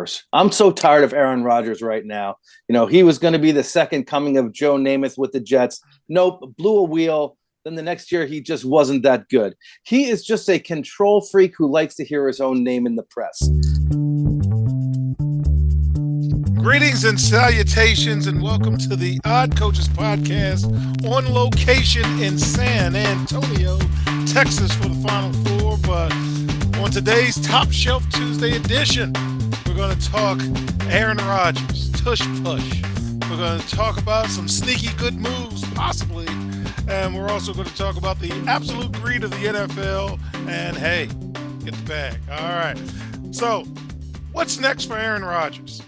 cares? I'm so tired of Aaron Rodgers right now. He was going to be the second coming of Joe Namath with the Jets. Nope, blew a wheel. Then the next year, he just wasn't that good. He is just a control freak who likes to hear his own name in the press. Greetings and salutations, and welcome to the Odd Coaches Podcast on location in San Antonio, Texas for the Final Four. But on today's Top Shelf Tuesday edition, we're going to talk Aaron Rodgers, Tush Push. We're going to talk about some sneaky good moves, possibly. And we're also going to talk about the absolute greed of the NFL. And hey, get the bag. All right. So, what's next for Aaron Rodgers?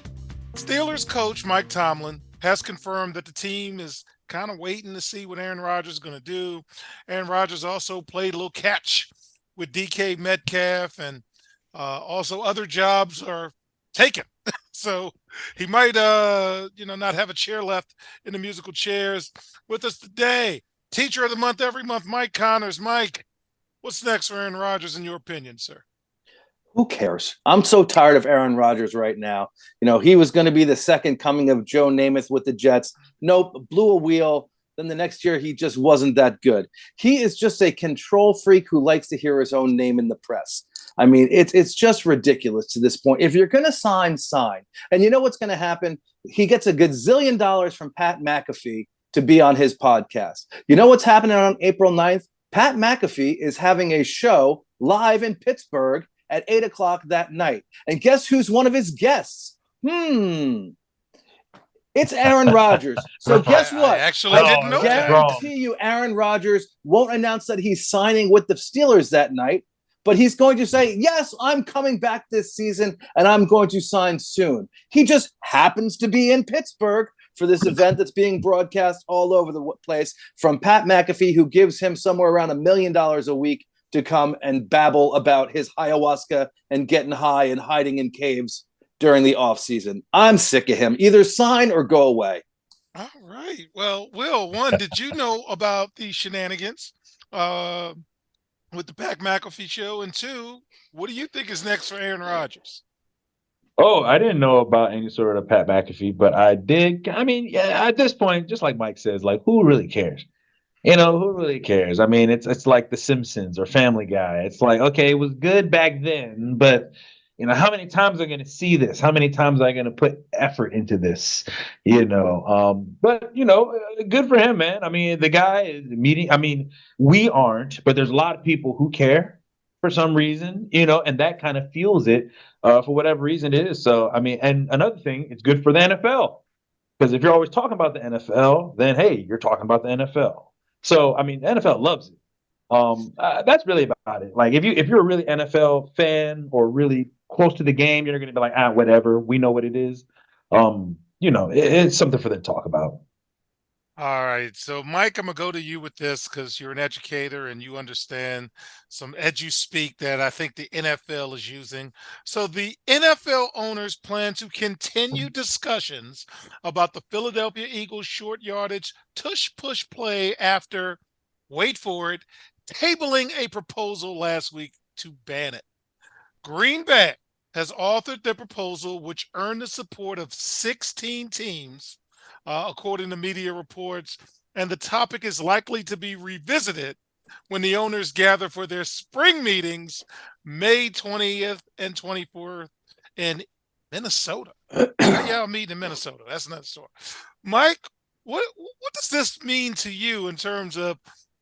Steelers coach Mike Tomlin has confirmed that the team is kind of waiting to see what Aaron Rodgers is going to do. Aaron Rodgers also played a little catch with DK Metcalf, and also other jobs are taken. So he might, not have a chair left in the musical chairs. With us today, Teacher of the Month every month, Mike Connors. Mike, what's next for Aaron Rodgers in your opinion, sir? Who cares? I'm so tired of Aaron Rodgers right now. He was going to be the second coming of Joe Namath with the Jets. Nope, blew a wheel. Then the next year, he just wasn't that good. He is just a control freak who likes to hear his own name in the press. I mean, it's just ridiculous to this point. If you're going to sign. And you know what's going to happen? He gets a gazillion dollars from Pat McAfee to be on his podcast. You know what's happening on April 9th? Pat McAfee is having a show live in Pittsburgh at 8 o'clock that night. And guess who's one of his guests? It's Aaron Rodgers. So guess what? I actually didn't know that. Guarantee you Aaron Rodgers won't announce that he's signing with the Steelers that night, but he's going to say, yes, I'm coming back this season and I'm going to sign soon. He just happens to be in Pittsburgh for this event that's being broadcast all over the place from Pat McAfee, who gives him somewhere around $1 million a week to come and babble about his ayahuasca and getting high and hiding in caves during the offseason. I'm sick of him. Either sign or go away. All right. Well, Will, one, did you know about the shenanigans with the Pat McAfee show? And two, what do you think is next for Aaron Rodgers? Oh, I didn't know about any sort of Pat McAfee, but I did. I mean, yeah, at this point, just like Mike says, like, who really cares? Who really cares? I mean, it's like The Simpsons or Family Guy. It's like, okay, it was good back then, but how many times am I going to see this? How many times am I going to put effort into this? But good for him, man. I mean, the guy is meeting. I mean, we aren't, but there's a lot of people who care for some reason, and that kind of fuels it for whatever reason it is. So, I mean, and another thing, it's good for the NFL, because if you're always talking about the NFL, then hey, you're talking about the NFL. So, I mean, the NFL loves it. That's really about it. Like, if you're a really NFL fan or really close to the game, you're going to be like, whatever. We know what it is. It's something for them to talk about. All right. So, Mike, I'm going to go to you with this because you're an educator and you understand some edu-speak that I think the NFL is using. So, the NFL owners plan to continue discussions about the Philadelphia Eagles short-yardage tush-push play after, wait for it, tabling a proposal last week to ban it. Green Bay has authored the proposal, which earned the support of 16 teams, according to media reports, and the topic is likely to be revisited when the owners gather for their spring meetings May 20th and 24th in Minnesota. Y'all meeting in Minnesota. That's another story. Mike, what does this mean to you in terms of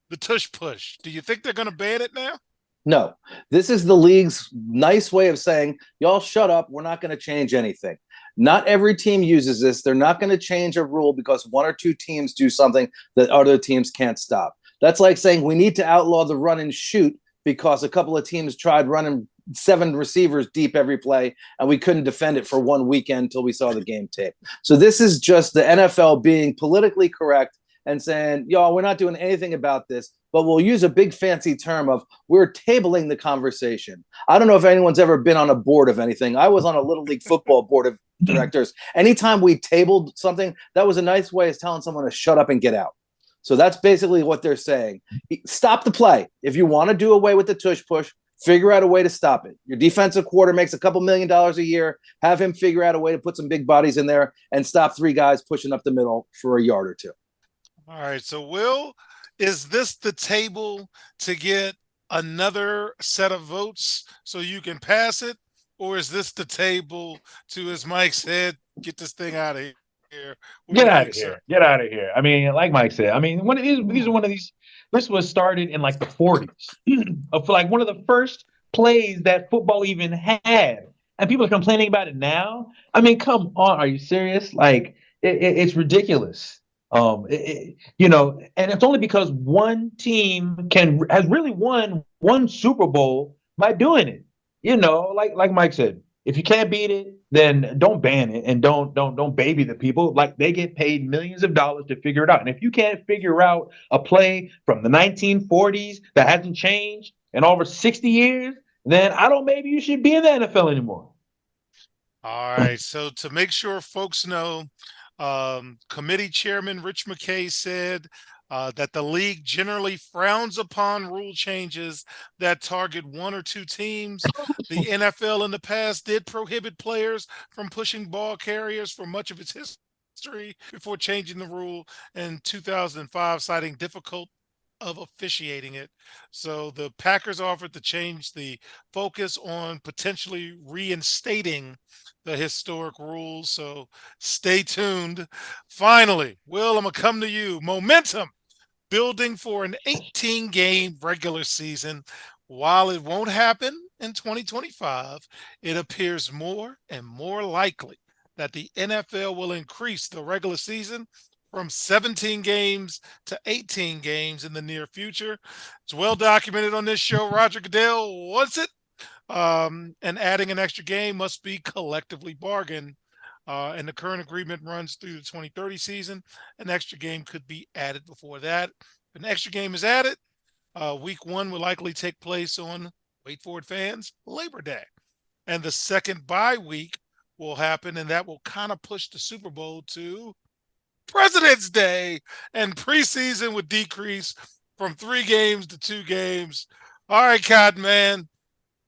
the tush push? Do you think they're going to ban it now? No, this is the league's nice way of saying, y'all shut up. We're not going to change anything. Not every team uses this. They're not going to change a rule because one or two teams do something that other teams can't stop. That's like saying we need to outlaw the run and shoot because a couple of teams tried running 7 receivers deep every play and we couldn't defend it for one weekend until we saw the game tape. So this is just the NFL being politically correct and saying, y'all, we're not doing anything about this, but we'll use a big fancy term of we're tabling the conversation. I don't know if anyone's ever been on a board of anything. I was on a Little League football board of directors. Anytime we tabled something, that was a nice way of telling someone to shut up and get out. So that's basically what they're saying. Stop the play. If you want to do away with the tush push, Figure out a way to stop it. Your defensive quarter makes a couple $1 million a year. Have him figure out a way to put some big bodies in there and stop 3 guys pushing up the middle for a yard or 2. All right. So, Will, is this the table to get another set of votes so you can pass it? Or is this the table to, as Mike said, get this thing out of here? Get out of here. Get out of here. I mean, like Mike said, I mean, these are one of these. This was started in like the 40s, of like one of the first plays that football even had, and people are complaining about it now. I mean, come on, are you serious? Like, it's ridiculous. You know, and it's only because one team has really won one Super Bowl by doing it. You know, like Mike said, if you can't beat it, then don't ban it and don't baby the people. Like, they get paid millions of dollars to figure it out. And if you can't figure out a play from the 1940s that hasn't changed in over 60 years, then maybe you should be in the NFL anymore. All right. So to make sure folks know, committee chairman Rich McKay said that the league generally frowns upon rule changes that target 1 or 2 teams. The NFL in the past did prohibit players from pushing ball carriers for much of its history before changing the rule in 2005, citing difficult of officiating it. So the Packers offered to change the focus on potentially reinstating the historic rules. So stay tuned. Finally, Will, I'm going to come to you. Momentum building for an 18-game regular season. While it won't happen in 2025, it appears more and more likely that the NFL will increase the regular season from 17 games to 18 games in the near future. It's well documented on this show. Roger Goodell wants it. And adding an extra game must be collectively bargained. And the current agreement runs through the 2030 season. An extra game could be added before that. If an extra game is added, week 1 will likely take place on, wait for it, fans, Labor Day. And the second bye week will happen, and that will kind of push the Super Bowl to President's Day, and preseason would decrease from 3 games to 2 games. All right, Cotton Man,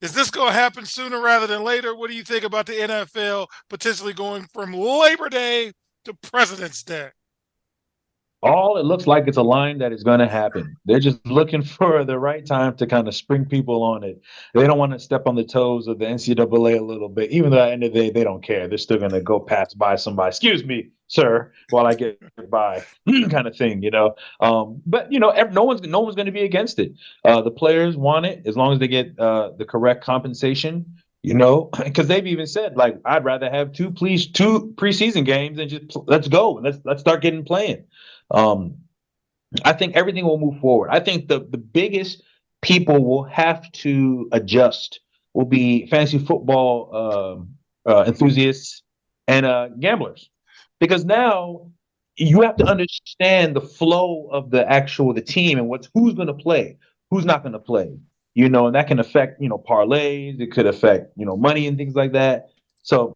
is this going to happen sooner rather than later? What do you think about the NFL potentially going from Labor Day to President's Day? It looks like it's a line that is going to happen. They're just looking for the right time to kind of spring people on it. They don't want to step on the toes of the NCAA a little bit, even though at the end of the day, they don't care. They're still going to go pass by somebody. Excuse me, sir, while I get by, kind of thing, you know. But, you know, no one's going to be against it. The players want it as long as they get the correct compensation. You know, because they've even said, like, I'd rather have two preseason games and just let's go. Let's start getting playing. I think everything will move forward. I think the biggest people will have to adjust will be fantasy football enthusiasts and gamblers, because now you have to understand the flow of the team and who's going to play, who's not going to play. You know, and that can affect, you know, parlays. It could affect, you know, money and things like that. So,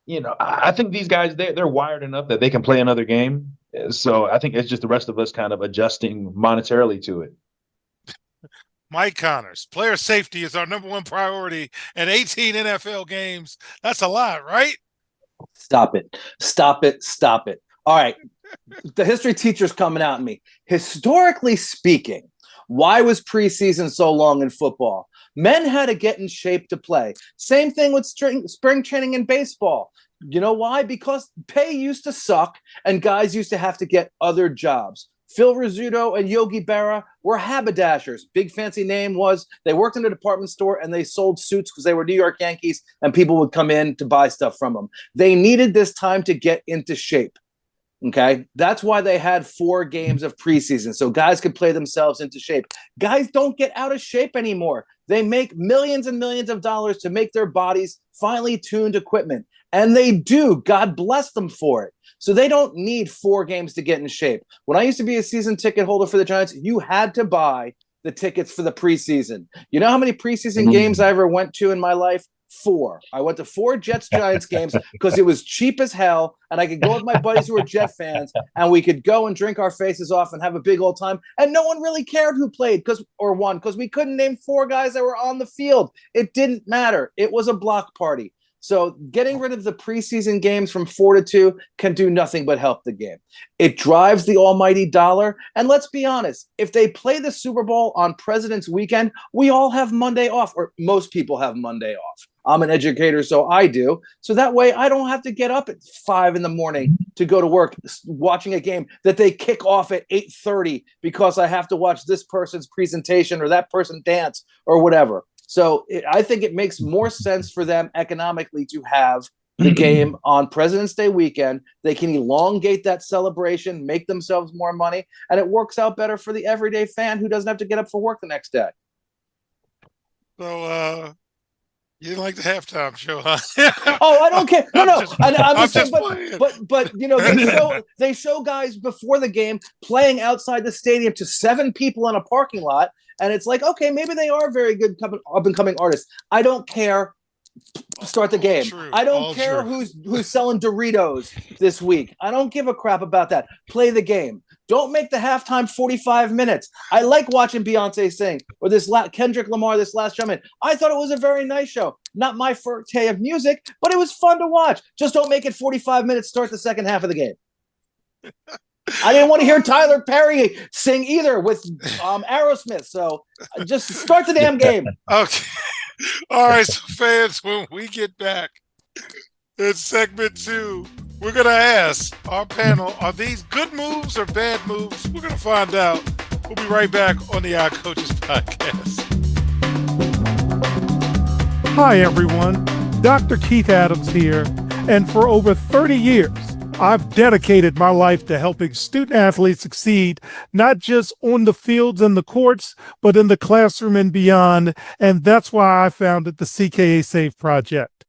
you know, I think these guys, they're wired enough that they can play another game. So I think it's just the rest of us kind of adjusting monetarily to it. Mike Connors, player safety is our number 1 priority, and 18 NFL games. That's a lot, right? Stop it. Stop it. Stop it. All right. The history teacher's coming out at me. Historically speaking, why was preseason so long in football? Men had to get in shape to play. Same thing with spring training in baseball. You know why? Because pay used to suck and guys used to have to get other jobs. Phil Rizzuto and Yogi Berra were haberdashers. Big fancy name was they worked in a department store and they sold suits because they were New York Yankees and people would come in to buy stuff from them. They needed this time to get into shape. Okay, that's why they had 4 games of preseason, so guys could play themselves into shape. Guys don't get out of shape anymore. They make millions and millions of dollars to make their bodies finely tuned equipment, and they do. God bless them for it. So they don't need 4 games to get in shape. When I used to be a season ticket holder for the Giants, you had to buy the tickets for the preseason. You know how many preseason games I ever went to in my life? 4. I went to 4 Jets-Giants games because it was cheap as hell, and I could go with my buddies who were Jet fans, and we could go and drink our faces off and have a big old time, and no one really cared who played or won because we couldn't name 4 guys that were on the field. It didn't matter. It was a block party. So getting rid of the preseason games from 4 to 2 can do nothing but help the game. It drives the almighty dollar. And let's be honest, if they play the Super Bowl on President's Weekend, we all have Monday off, or most people have Monday off. I'm an educator, so I do. So that way I don't have to get up at 5 a.m. to go to work watching a game that they kick off at 8:30 because I have to watch this person's presentation or that person dance or whatever. So I think it makes more sense for them economically to have the game on President's Day weekend. They can elongate that celebration, make themselves more money, and it works out better for the everyday fan who doesn't have to get up for work the next day. So, you didn't like the halftime show, huh? Oh, I don't care. No. I'm just saying, playing. but you know, they show guys before the game playing outside the stadium to 7 people in a parking lot. And it's like, okay, maybe they are very good up-and-coming artists. I don't care. Start the game. I don't care who's selling Doritos this week. I don't give a crap about that. Play the game. Don't make the halftime 45 minutes. I like watching Beyonce sing or Kendrick Lamar, this last showman. I thought it was a very nice show. Not my forte of music, but it was fun to watch. Just don't make it 45 minutes. Start the second half of the game. I didn't want to hear Tyler Perry sing either with Aerosmith. So just start the damn game. Okay. All right, so fans, when we get back in segment 2, we're going to ask our panel, are these good moves or bad moves? We're going to find out. We'll be right back on the Odd Coaches Podcast. Hi, everyone. Dr. Keith Adams here. And for over 30 years, I've dedicated my life to helping student athletes succeed, not just on the fields and the courts, but in the classroom and beyond. And that's why I founded the CKA Save Project.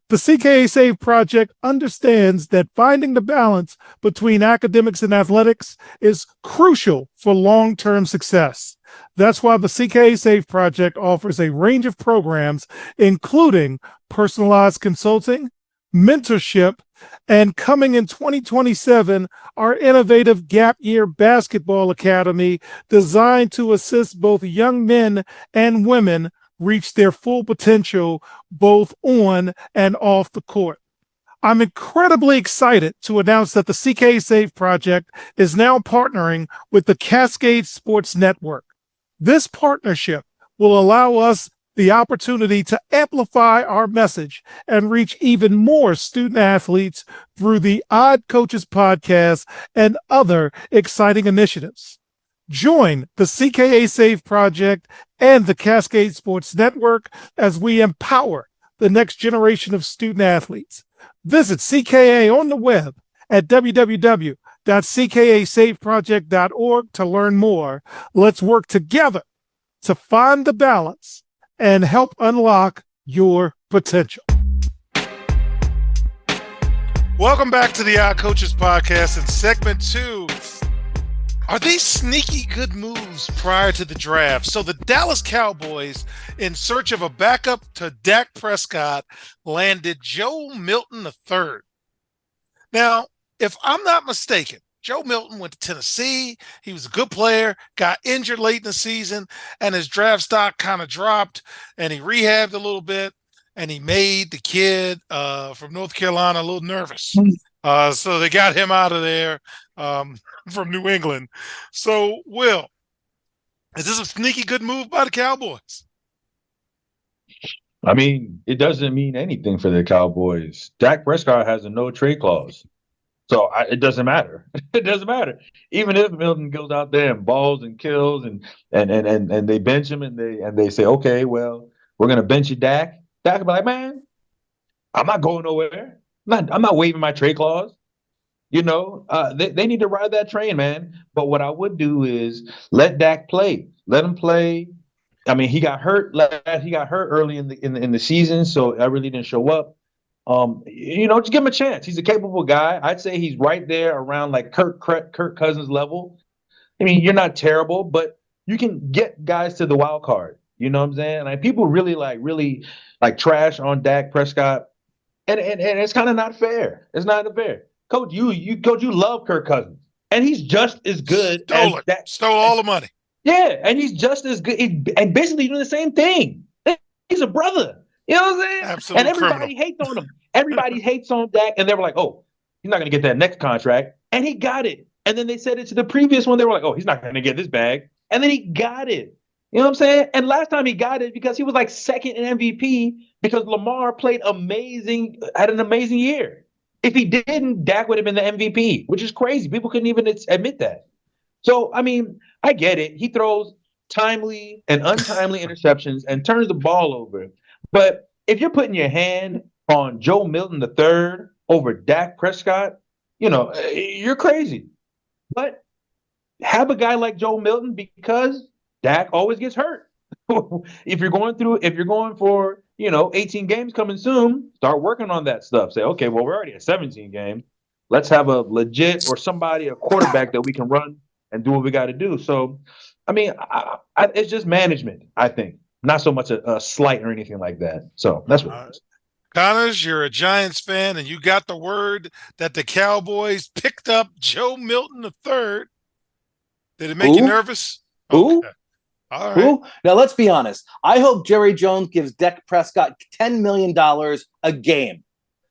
The CKA Save Project understands that finding the balance between academics and athletics is crucial for long-term success. That's why the CKA Save Project offers a range of programs, including personalized consulting, mentorship, and coming in 2027, our innovative Gap Year Basketball Academy designed to assist both young men and women reach their full potential both on and off the court. I'm incredibly excited to announce that the CKA Save Project is now partnering with the Cascade Sports Network. This partnership will allow us the opportunity to amplify our message and reach even more student athletes through the Odd Coaches Podcast and other exciting initiatives. Join the CKA Save Project and the Cascade Sports Network as we empower the next generation of student athletes. Visit CKA on the web at www.ckasaveproject.org to learn more. Let's work together to find the balance and help unlock your potential. Welcome back to the Odd Coaches Podcast in segment 2. Are these sneaky good moves prior to the draft? So the Dallas Cowboys, in search of a backup to Dak Prescott, landed Joe Milton III. Now, if I'm not mistaken, Joe Milton went to Tennessee. He was a good player, got injured late in the season, and his draft stock kind of dropped, and he rehabbed a little bit, and he made the kid from North Carolina a little nervous. So they got him out of there from New England. So, Will, is this a sneaky good move by the Cowboys? I mean, it doesn't mean anything for the Cowboys. Dak Prescott has a no-trade clause. So it doesn't matter. It doesn't matter. Even if Milton goes out there and balls and kills and they bench him and they say, okay, well, we're gonna bench you, Dak. Dak will be like, man, I'm not going nowhere. I'm not waiving my trade clause. You know, they need to ride that train, man. But what I would do is let Dak play. Let him play. I mean, he got hurt. He got hurt early in the season, so I really didn't show up. You know, just give him a chance. He's a capable guy. I'd say he's right there around like Kirk Cousins level. I mean, you're not terrible, but you can get guys to the wild card. You know what I'm saying? Like people really trash on Dak Prescott, and it's kind of not fair. It's not fair. Coach, you love Kirk Cousins, and he's just as good as Dak. Stole all the money. Yeah, and he's just as good, and basically doing the same thing. He's a brother. You know what I'm saying? Absolute and everybody criminal. hates on him. Everybody hates on Dak, and they were like, "Oh, he's not going to get that next contract," and he got it. And then they said it to the previous one. They were like, "Oh, he's not going to get this bag," and then he got it. You know what I'm saying? And last time he got it because he was like second in MVP because Lamar played amazing, had an amazing year. If he didn't, Dak would have been the MVP, which is crazy. People couldn't even admit that. So, I mean, I get it. He throws timely and untimely interceptions and turns the ball over. But if you're putting your hand on Joe Milton III over Dak Prescott, you're crazy. But have a guy like Joe Milton because Dak always gets hurt. If you're going for 18 games coming soon, start working on that stuff. Say, okay, well, we're already at 17 games. Let's have a legit or a quarterback that we can run and do what we got to do. So, I mean, it's just management, I think, not so much a slight or anything like that. So that's what it is. Connors, you're a Giants fan, and you got the word that the Cowboys picked up Joe Milton III. Did it make you nervous? Who? Okay. All right. Who? Now, let's be honest. I hope Jerry Jones gives Dak Prescott $10 million a game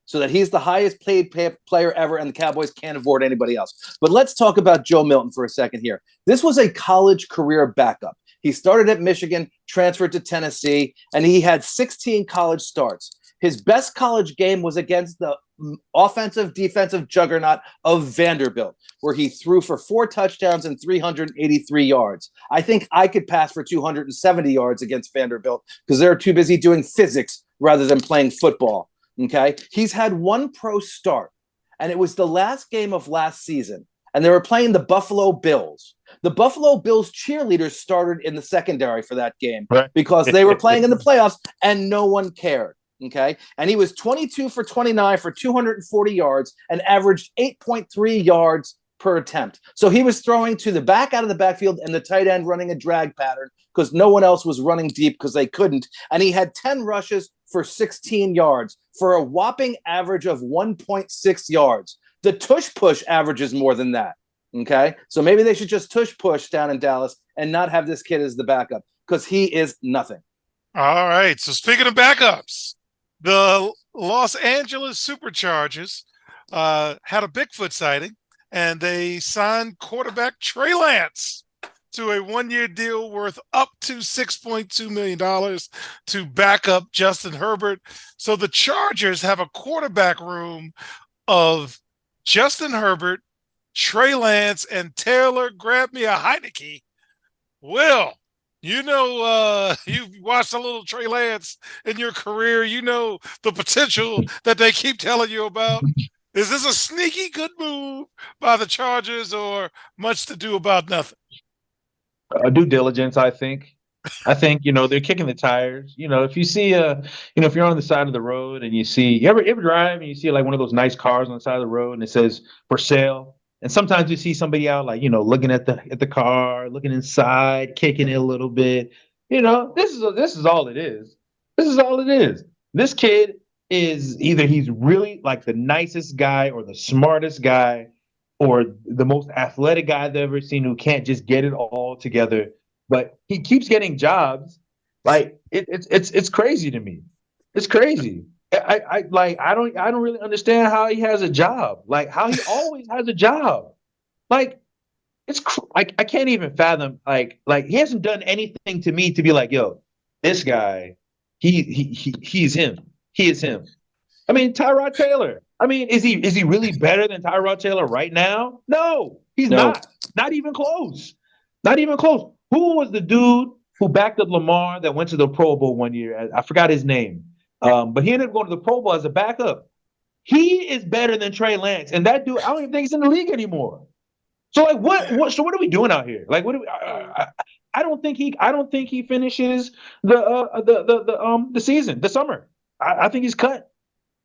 so that he's the highest paid player ever and the Cowboys can't afford anybody else. But let's talk about Joe Milton for a second here. This was a college career backup. He started at Michigan, transferred to Tennessee, and he had 16 college starts. His best college game was against the offensive defensive juggernaut of Vanderbilt, where he threw for 4 touchdowns and 383 yards. I think I could pass for 270 yards against Vanderbilt because they're too busy doing physics rather than playing football. Okay. He's had one pro start, and it was the last game of last season, and they were playing the Buffalo Bills. The Buffalo Bills cheerleaders started in the secondary for that game because they were playing in the playoffs and no one cared. Okay. And he was 22 for 29 for 240 yards and averaged 8.3 yards per attempt. So he was throwing to the back out of the backfield and the tight end running a drag pattern because no one else was running deep because they couldn't. And he had 10 rushes for 16 yards for a whopping average of 1.6 yards. The tush push averages more than that. Okay. So maybe they should just tush push down in Dallas and not have this kid as the backup because he is nothing. All right. So speaking of backups, the Los Angeles Superchargers had a Bigfoot sighting, and they signed quarterback Trey Lance to a 1-year deal worth up to $6.2 million to back up Justin Herbert. So the Chargers have a quarterback room of Justin Herbert, Trey Lance, and Taylor grab me a Heineke. Will, you've watched a little Trey Lance in your career. You know the potential that they keep telling you about. Is this a sneaky good move by the Chargers or much to do about nothing? Due diligence, I think. They're kicking the tires. If you see if you're on the side of the road and you ever drive and you see like one of those nice cars on the side of the road and it says for sale. And sometimes you see somebody out like, looking at the car, looking inside, kicking it a little bit. This is all it is. This is all it is. This kid is either he's really like the nicest guy or the smartest guy or the most athletic guy I've ever seen who can't just get it all together. But he keeps getting jobs. Like it's crazy to me. It's crazy. I don't really understand how he has a job. Like how he always has a job. Like I can't even fathom. Like he hasn't done anything to me to be like, yo, this guy, he's him. He is him. I mean, Tyrod Taylor. I mean, is he really better than Tyrod Taylor right now? No, he's not. Not even close. Not even close. Who was the dude who backed up Lamar that went to the Pro Bowl one year? I forgot his name. But he ended up going to the Pro Bowl as a backup. He is better than Trey Lance, and that dude, I don't even think he's in the league anymore. So like, what? So what are we doing out here? Like, what? I don't think he finishes the season, the summer. I think he's cut.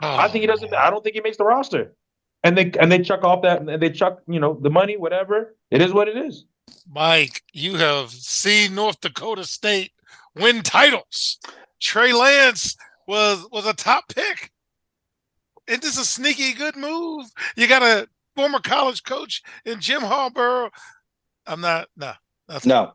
I think he doesn't. I don't think he makes the roster. And they chuck off that, and they chuck the money, whatever. It is what it is. Mike, you have seen North Dakota State win titles. Trey Lance was a top pick. Isn't this a sneaky good move? You got a former college coach in Jim Harbaugh. No.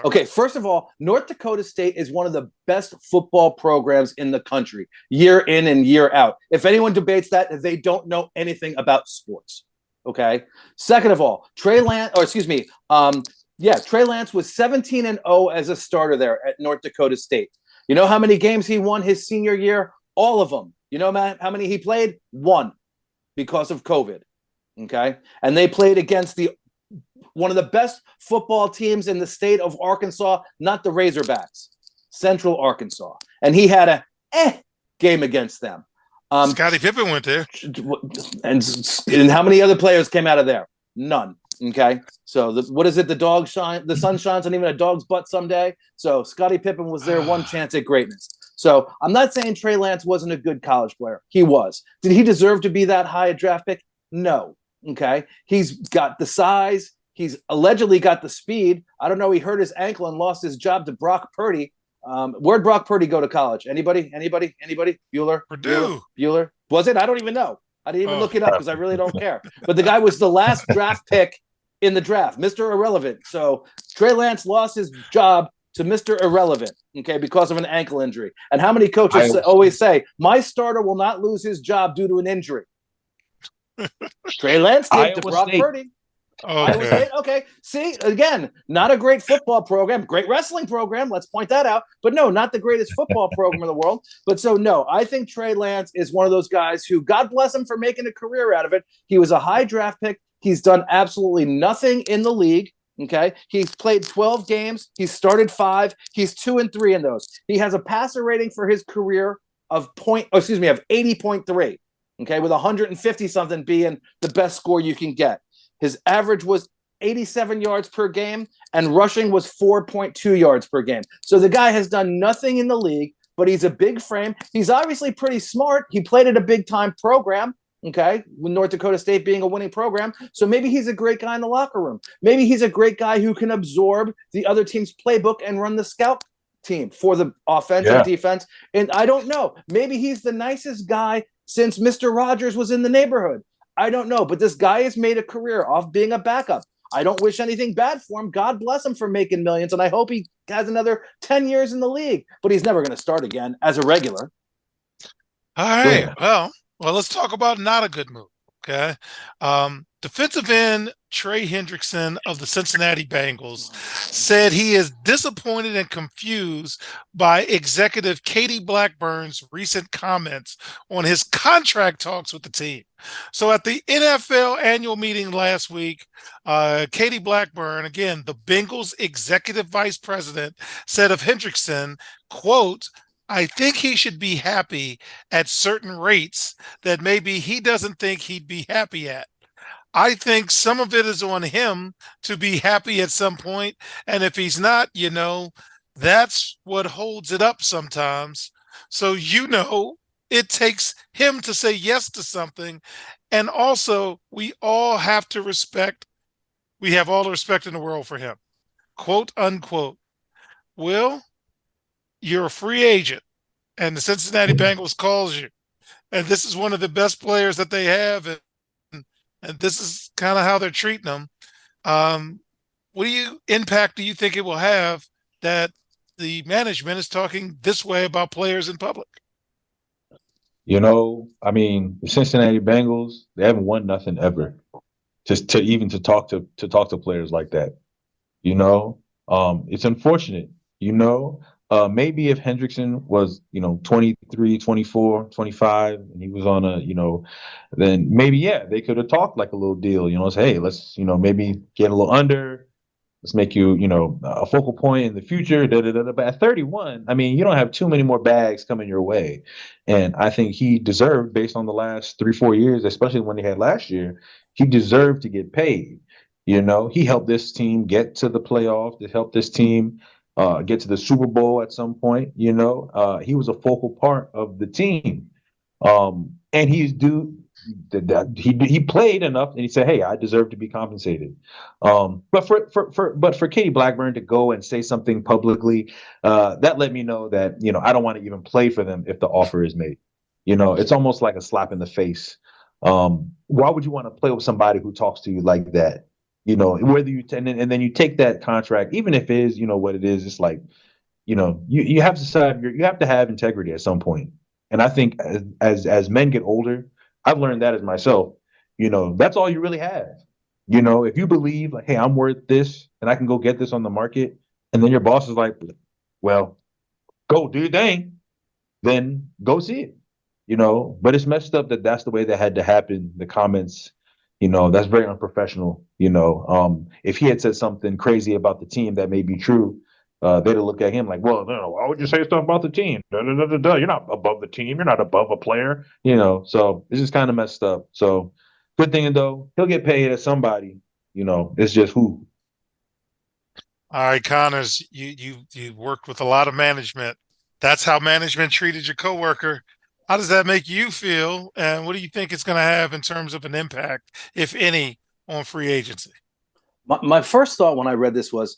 Okay, first of all, North Dakota State is one of the best football programs in the country, year in and year out. If anyone debates that, they don't know anything about sports. Okay. Second of all, Trey Lance was 17-0 as a starter there at North Dakota State. You know how many games he won his senior year? All of them. You know how many he played? 1 because of COVID. Okay. And they played against one of the best football teams in the state of Arkansas, not the Razorbacks, Central Arkansas. And he had a game against them. Scottie Pippen went there. And how many other players came out of there? None. Okay. So what is it? The sun shines on even a dog's butt someday. So Scottie Pippen was there, one chance at greatness. So I'm not saying Trey Lance wasn't a good college player. He was. Did he deserve to be that high a draft pick? No. Okay. He's got the size. He's allegedly got the speed. I don't know. He hurt his ankle and lost his job to Brock Purdy. Where'd Brock Purdy go to college? Anybody? Bueller? Purdue. Bueller? Was it? I don't even know. I didn't even look it up because I really don't care. But the guy was the last draft pick in the draft, Mr. Irrelevant. So Trey Lance lost his job to Mr. Irrelevant, okay, because of an ankle injury. And how many coaches always say, my starter will not lose his job due to an injury? Trey Lance did to Brock Purdy. Okay. See, again, not a great football program, great wrestling program. Let's point that out. But no, not the greatest football program in the world. But so, no, I think Trey Lance is one of those guys who, God bless him for making a career out of it. He was a high draft pick. He's done absolutely nothing in the league. Okay. He's played 12 games. He's started 5. He's 2-3 in those. He has a passer rating for his career of 80.3. Okay. With 150 something being the best score you can get. His average was 87 yards per game, and rushing was 4.2 yards per game. So the guy has done nothing in the league, but he's a big frame. He's obviously pretty smart. He played at a big-time program, okay, with North Dakota State being a winning program. So maybe he's a great guy in the locker room. Maybe he's a great guy who can absorb the other team's playbook and run the scout team for the offense and defense. And I don't know. Maybe he's the nicest guy since Mr. Rodgers was in the neighborhood. I don't know, but this guy has made a career off being a backup. I don't wish anything bad for him. God bless him for making millions, and I hope he has another 10 years in the league. But he's never going to start again as a regular. All right. Well, let's talk about not a good move. Okay. Defensive end Trey Hendrickson of the Cincinnati Bengals said he is disappointed and confused by executive Katie Blackburn's recent comments on his contract talks with the team. So at the NFL annual meeting last week, Katie Blackburn, again, the Bengals executive vice president, said of Hendrickson, quote, I think he should be happy at certain rates that maybe he doesn't think he'd be happy at. I think some of it is on him to be happy at some point. And if he's not, that's what holds it up sometimes. So, it takes him to say yes to something. And also, we all have to we have all the respect in the world for him. Quote, unquote. Will, you're a free agent, and the Cincinnati Bengals calls you. And this is one of the best players that they have. And this is kind of how they're treating them. What impact do you think it will have that the management is talking this way about players in public? The Cincinnati Bengals, they haven't won nothing ever. Just to talk to players like that. It's unfortunate. Maybe if Hendrickson was, 23, 24, 25, and he was on then maybe, they could have talked like a little deal, say, hey, let's, maybe get a little under. Let's make you, a focal point in the future. But at 31, you don't have too many more bags coming your way. And I think he deserved, based on the last 3-4 years, especially when he had last year, he deserved to get paid. He helped this team get to the playoff, to help this team get to the Super Bowl at some point. He was a focal part of the team. And he's due he played enough, and he said, "Hey, I deserve to be compensated." But for Katie Blackburn to go and say something publicly, that let me know that I don't want to even play for them if the offer is made. It's almost like a slap in the face. Why would you want to play with somebody who talks to you like that? Whether and then you take that contract, even if it is what it is, it's like you have to decide, you have to have integrity at some point. And I think as men get older, I've learned that as myself. That's all you really have. If you believe like, hey, I'm worth this and I can go get this on the market, and then your boss is like, well, go do your thing, then go see it. But it's messed up that that's the way that had to happen. The comments, that's very unprofessional. If he had said something crazy about the team that may be true, they'd look at him like, well, no, why would you say stuff about the team? Da, da, da, da, da. You're not above the team. You're not above a player. So it's just kind of messed up. So good thing though, he'll get paid as somebody. It's just who. All right, Connors, you worked with a lot of management. That's how management treated your coworker. How does that make you feel? And what do you think it's going to have in terms of an impact, if any, on free agency? My first thought when I read this was,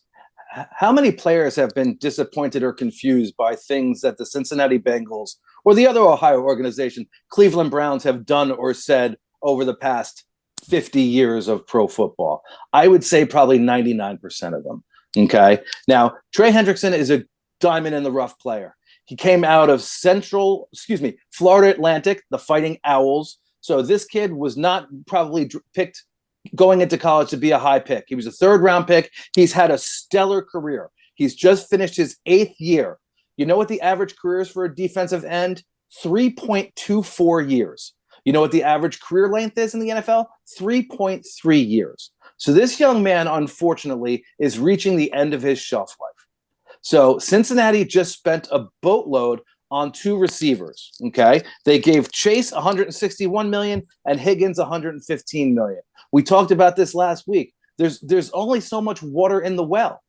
how many players have been disappointed or confused by things that the Cincinnati Bengals or the other Ohio organization, Cleveland Browns, have done or said over the past 50 years of pro football? I would say probably 99% of them. Okay. Now, Trey Hendrickson is a diamond in the rough player. He came out of Florida Atlantic, the Fighting Owls. So this kid was not probably picked going into college to be a high pick. He was a third-round pick. He's had a stellar career. He's just finished his 8th year. You know what the average career is for a defensive end? 3.24 years. You know what the average career length is in the NFL? 3.3 years. So this young man, unfortunately, is reaching the end of his shelf life. So Cincinnati just spent a boatload on 2 receivers. Okay, they gave Chase $161 million and Higgins $115 million. We talked about this last week. There's only so much water in the well.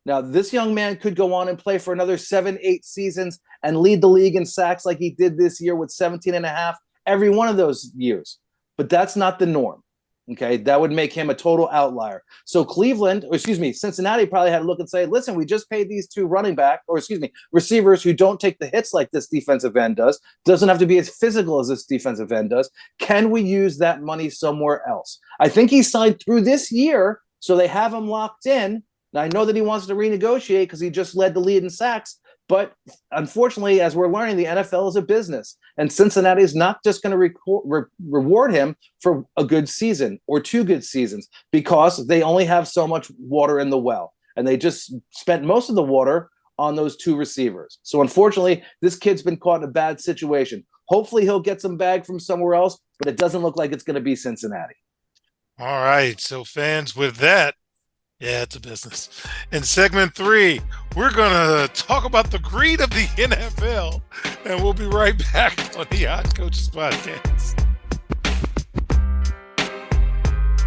Now, this young man could go on and play for another 7-8 seasons and lead the league in sacks like he did this year with 17.5 every one of those years. But that's not the norm. Okay, that would make him a total outlier. So Cincinnati probably had to look and say, listen, we just paid these 2 receivers who don't take the hits like this defensive end does. Doesn't have to be as physical as this defensive end does. Can we use that money somewhere else? I think he signed through this year, so they have him locked in. Now, I know that he wants to renegotiate because he just led the lead in sacks. But unfortunately, as we're learning, the NFL is a business, and Cincinnati is not just going to reward him for a good season or 2 good seasons, because they only have so much water in the well, and they just spent most of the water on those 2 receivers. So unfortunately, this kid's been caught in a bad situation. Hopefully he'll get some bag from somewhere else, but it doesn't look like it's going to be Cincinnati. All right, so fans, with that, yeah, it's a business. In segment 3, we're going to talk about the greed of the NFL, and we'll be right back on the Odd Coaches Podcast.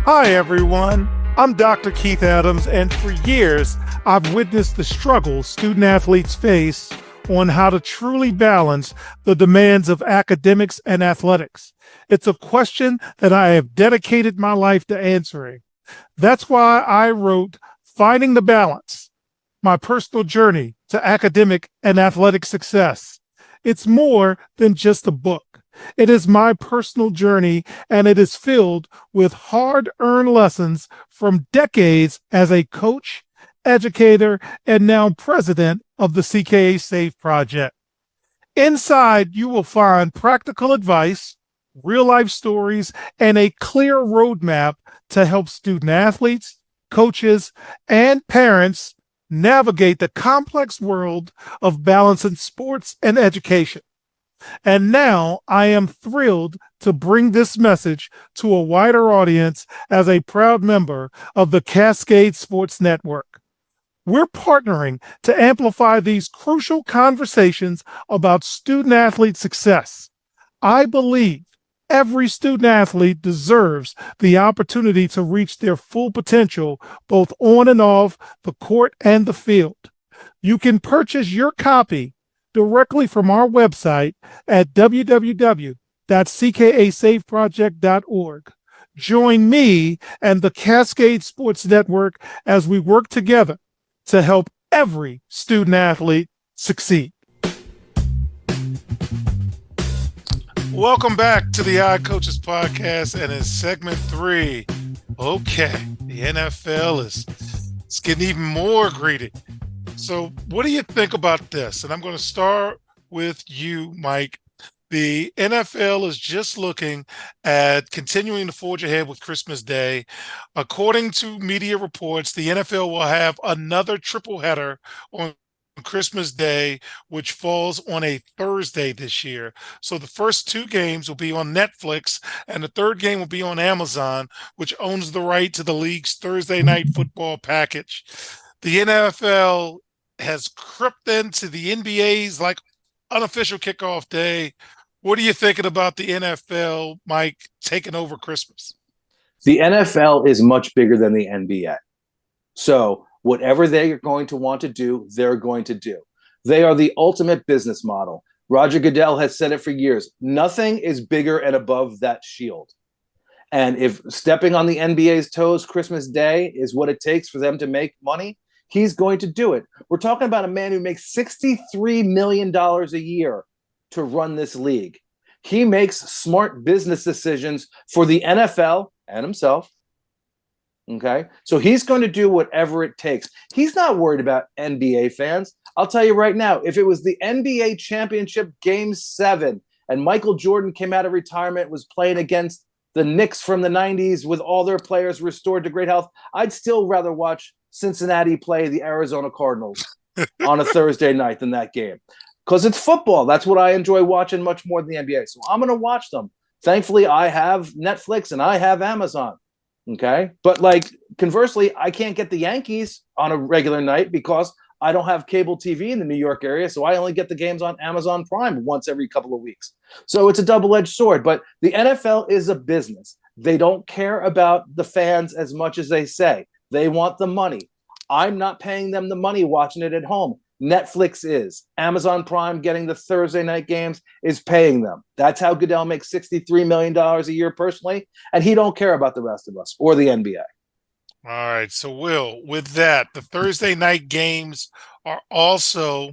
Hi, everyone. I'm Dr. Keith Adams, and for years, I've witnessed the struggles student athletes face on how to truly balance the demands of academics and athletics. It's a question that I have dedicated my life to answering. That's why I wrote Finding the Balance, my personal journey to academic and athletic success. It's more than just a book. It is my personal journey, and it is filled with hard-earned lessons from decades as a coach, educator, and now president of the CKA SAFE Project. Inside, you will find practical advice, real-life stories, and a clear roadmap to help student athletes, coaches, and parents navigate the complex world of balancing sports and education. And now I am thrilled to bring this message to a wider audience as a proud member of the Cascade Sports Network. We're partnering to amplify these crucial conversations about student-athlete success. I believe every student-athlete deserves the opportunity to reach their full potential, both on and off the court and the field. You can purchase your copy directly from our website at www.cascadesport.com. That's ckasafeproject.org. Join me and the Cascade Sports Network as we work together to help every student athlete succeed. Welcome back to the Odd Coaches Podcast, and in segment 3, okay, the NFL it's getting even more greedy. So what do you think about this? And I'm going to start with you, Mike. The NFL is just looking at continuing to forge ahead with Christmas Day. According to media reports, the NFL will have another triple header on Christmas Day, which falls on a Thursday this year. So the first 2 games will be on Netflix, and the third game will be on Amazon, which owns the right to the league's Thursday night football package. The NFL has crept into the NBA's unofficial kickoff day. What are you thinking about the NFL, Mike, taking over Christmas? The NFL is much bigger than the NBA. So whatever they're going to want to do, they're going to do. They are the ultimate business model. Roger Goodell has said it for years. Nothing is bigger and above that shield. And if stepping on the NBA's toes Christmas Day is what it takes for them to make money, he's going to do it. We're talking about a man who makes $63 million a year to run this league. He makes smart business decisions for the NFL and himself. Okay. So he's going to do whatever it takes. He's not worried about NBA fans. I'll tell you right now, if it was the NBA championship game 7 and Michael Jordan came out of retirement, was playing against the Knicks from the 90s with all their players restored to great health, I'd still rather watch Cincinnati play the Arizona Cardinals on a Thursday night than that game. Because it's football. That's what I enjoy watching much more than the NBA. So I'm going to watch them. Thankfully, I have Netflix and I have Amazon. Okay. But conversely, I can't get the Yankees on a regular night because I don't have cable TV in the New York area. So I only get the games on Amazon Prime once every couple of weeks. So it's a double-edged sword. But the NFL is a business. They don't care about the fans as much as they say. They want the money. I'm not paying them the money watching it at home. Netflix is. Amazon Prime getting the Thursday night games is paying them. That's how Goodell makes $63 million a year personally, and he don't care about the rest of us or the NBA. All right. So, Will, with that, the Thursday night games are also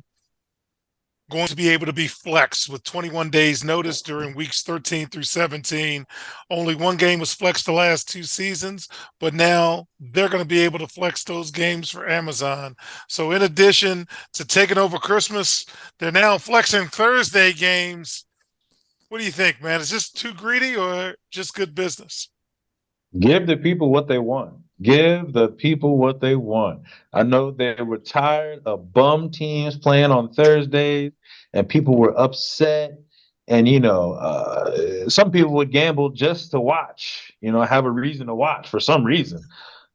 going to be able to be flexed with 21 days notice during weeks 13 through 17. Only one game was flexed the last 2 seasons, but now they're going to be able to flex those games for Amazon. So in addition to taking over Christmas, they're now flexing Thursday games. What do you think, man? Is this too greedy or just good business? Give the people what they want. Give the people what they want. I know they were tired of bum teams playing on Thursdays, and people were upset. And, some people would gamble just to watch, have a reason to watch for some reason.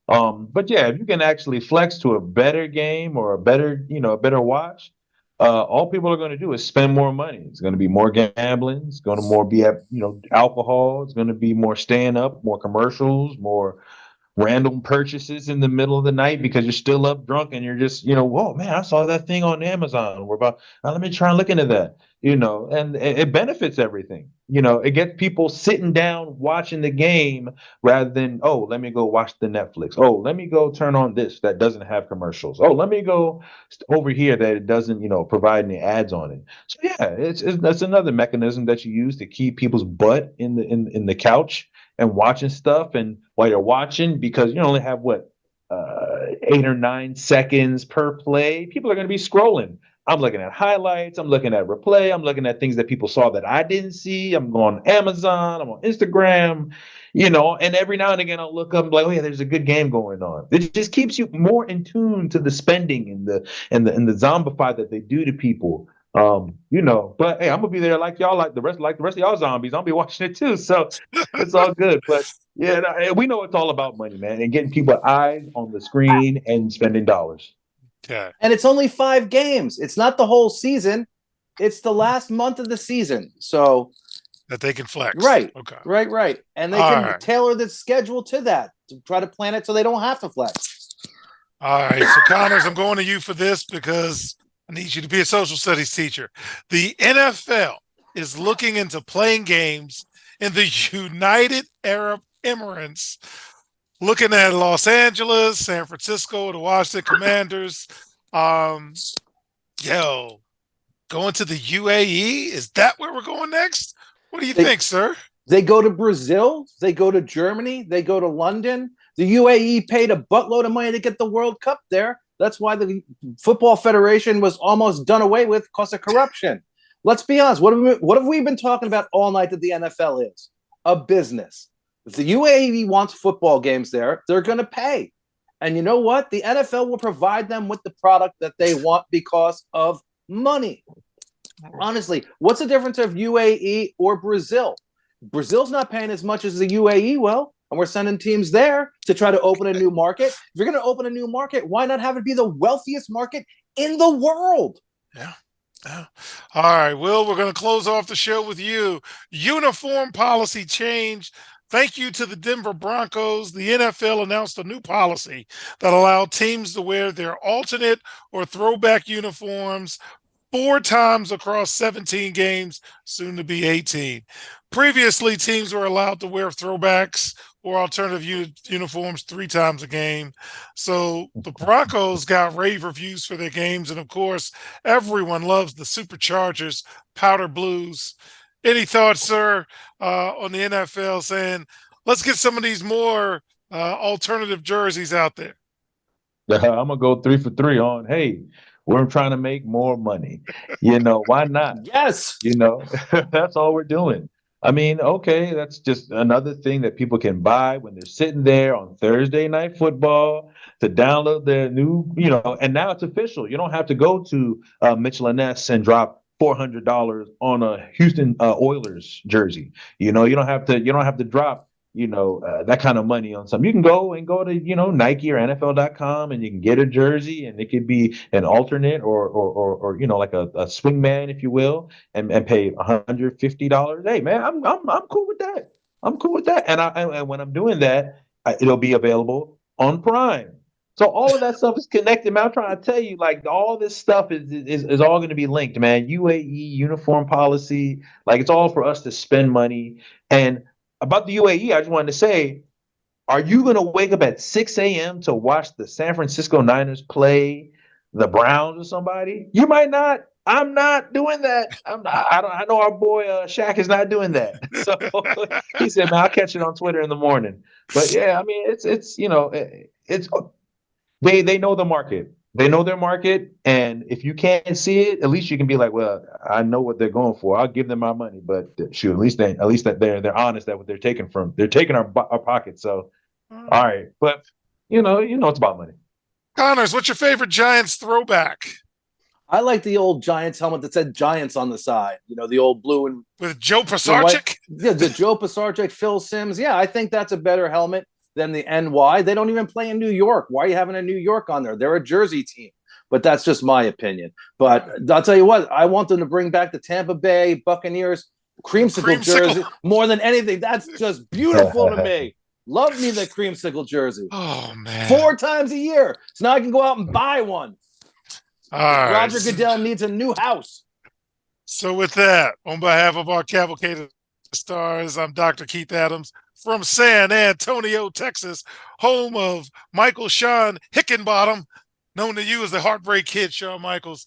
But yeah, if you can actually flex to a better game or a better watch, all people are going to do is spend more money. It's going to be more gambling. It's going to more be alcohol. It's going to be more staying up, more commercials, more random purchases in the middle of the night because you're still up drunk and you're just, whoa, man, I saw that thing on Amazon. We're about, let me try and look into that, and it benefits everything. It gets people sitting down watching the game rather than, oh, let me go watch the Netflix. Oh, let me go turn on this that doesn't have commercials. Oh, let me go over here that it doesn't, provide any ads on it. So yeah, that's another mechanism that you use to keep people's butt in the couch and watching stuff. And while you're watching, because you only have 8 or 9 seconds per play, people are going to be scrolling. I'm looking at highlights. I'm looking at replay. I'm looking at things that people saw that I didn't see. I'm going on Amazon. I'm on Instagram, and every now and again I'll look up and be like, oh yeah, there's a good game going on. It just keeps you more in tune to the spending and the zombify that they do to people. But hey, I'm gonna be there like y'all, like the rest of y'all zombies. I'll be watching it too, so it's all good. But yeah, we know it's all about money, man, and getting people eyes on the screen and spending dollars. Okay. And it's only 5 games. It's not the whole season. It's the last month of the season. So that they can flex. Right. Okay. Right. And they can tailor the schedule to that to try to plan it so they don't have to flex. All right. So Connors, I'm going to you for this because I need you to be a social studies teacher. The NFL is looking into playing games in the United Arab Emirates, looking at Los Angeles, San Francisco, the Washington Commanders. Going to the UAE? Is that where we're going next? What do you think, sir? They go to Brazil. They go to Germany. They go to London. The UAE paid a buttload of money to get the World Cup there. That's why the Football Federation was almost done away with because of corruption. Let's be honest. What have we been talking about all night that the NFL is? A business. If the UAE wants football games there, they're going to pay. And you know what? The NFL will provide them with the product that they want because of money. Honestly, what's the difference of UAE or Brazil? Brazil's not paying as much as the UAE will, and we're sending teams there to try to open a new market. If you're going to open a new market, why not have it be the wealthiest market in the world? Yeah. All right, Will, we're going to close off the show with you. Uniform policy change. Thank you to the Denver Broncos. The NFL announced a new policy that allowed teams to wear their alternate or throwback uniforms 4 times across 17 games, soon to be 18. Previously, teams were allowed to wear throwbacks or alternative uniforms 3 times a game. So the Broncos got rave reviews for their games. And, of course, everyone loves the Superchargers powder blues. Any thoughts, sir, on the NFL saying, let's get some of these more alternative jerseys out there? I'm going to go 3 for 3 on, hey, we're trying to make more money. Why not? Yes. That's all we're doing. I mean, okay, that's just another thing that people can buy when they're sitting there on Thursday Night Football to download their new, and now it's official. You don't have to go to Mitchell & Ness and drop $400 on a Houston Oilers jersey. You don't have to drop that kind of money on something. You can go to Nike or NFL.com and you can get a jersey, and it could be an alternate or like a swingman, if you will, and pay $150. Hey man, I'm cool with that. I'm cool with that. And when I'm doing that, it'll be available on Prime. So all of that stuff is connected, man. I'm trying to tell you, like, all this stuff is all going to be linked, man. UAE, uniform policy, like, it's all for us to spend money. And about the UAE, I just wanted to say, are you going to wake up at 6 a.m. to watch the San Francisco Niners play the Browns or somebody? You might not. I'm not doing that. I know our boy Shaq is not doing that. So he said, man, I'll catch it on Twitter in the morning. But yeah, I mean, it's they know the market. They know their market, and if you can't see it, at least you can be like, well, I know what they're going for. I'll give them my money, but shoot, at least that they're honest that what they're taking our pockets. So, all right, but it's about money. Connors, what's your favorite Giants throwback? I like the old Giants helmet that said Giants on the side. The old blue and with Joe Pisarcik. Yeah, the Joe Pisarcik, Phil Simms. Yeah, I think that's a better helmet than the NY. They don't even play in New York. Why are you having a New York on there? They're a Jersey team. But that's just my opinion. But I'll tell you what, I want them to bring back the Tampa Bay Buccaneers creamsicle jersey more than anything. That's just beautiful to me. Love me the creamsicle jersey. Oh, man. 4 times a year. So now I can go out and buy one. All right. Roger Goodell needs a new house. So with that, on behalf of our Cavalcade of Stars, I'm Dr. Keith Adams from San Antonio, Texas, home of Michael Sean Hickenbottom, known to you as the Heartbreak Kid, Shawn Michaels.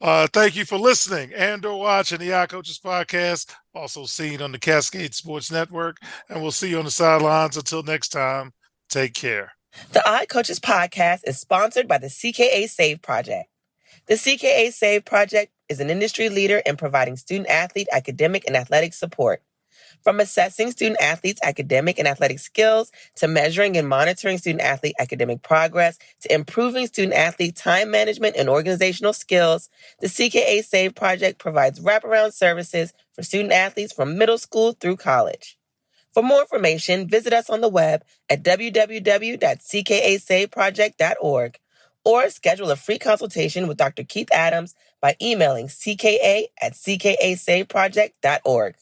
Thank you for listening and or watching the Odd Coaches Podcast, also seen on the Cascade Sports Network. And we'll see you on the sidelines. Until next time, take care. The Odd Coaches Podcast is sponsored by the CKA Save Project. The CKA Save Project is an industry leader in providing student-athlete academic and athletic support. From assessing student-athletes' academic and athletic skills to measuring and monitoring student-athlete academic progress to improving student-athlete time management and organizational skills, the CKA Save Project provides wraparound services for student-athletes from middle school through college. For more information, visit us on the web at www.ckasaveproject.org or schedule a free consultation with Dr. Keith Adams by emailing cka@ckasaveproject.org.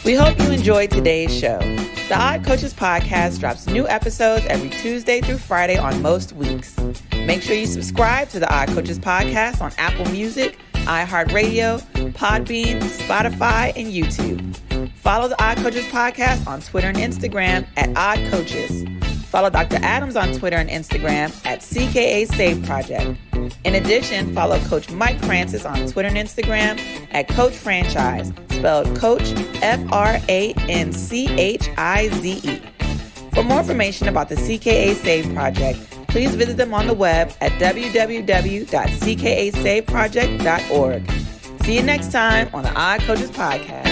We hope you enjoyed today's show. The Odd Coaches Podcast drops new episodes every Tuesday through Friday on most weeks. Make sure you subscribe to the Odd Coaches Podcast on Apple Music, iHeartRadio, Podbean, Spotify, and YouTube. Follow the Odd Coaches podcast on Twitter and Instagram at Odd Coaches. Follow Dr. Adams on Twitter and Instagram at CKA Save Project. In addition, follow Coach Mike Francis on Twitter and Instagram at Coach Franchise, spelled Coach Franchize. For more information about the CKA Save Project, please visit them on the web at www.ckasaveproject.org. See you next time on the Odd Coaches podcast.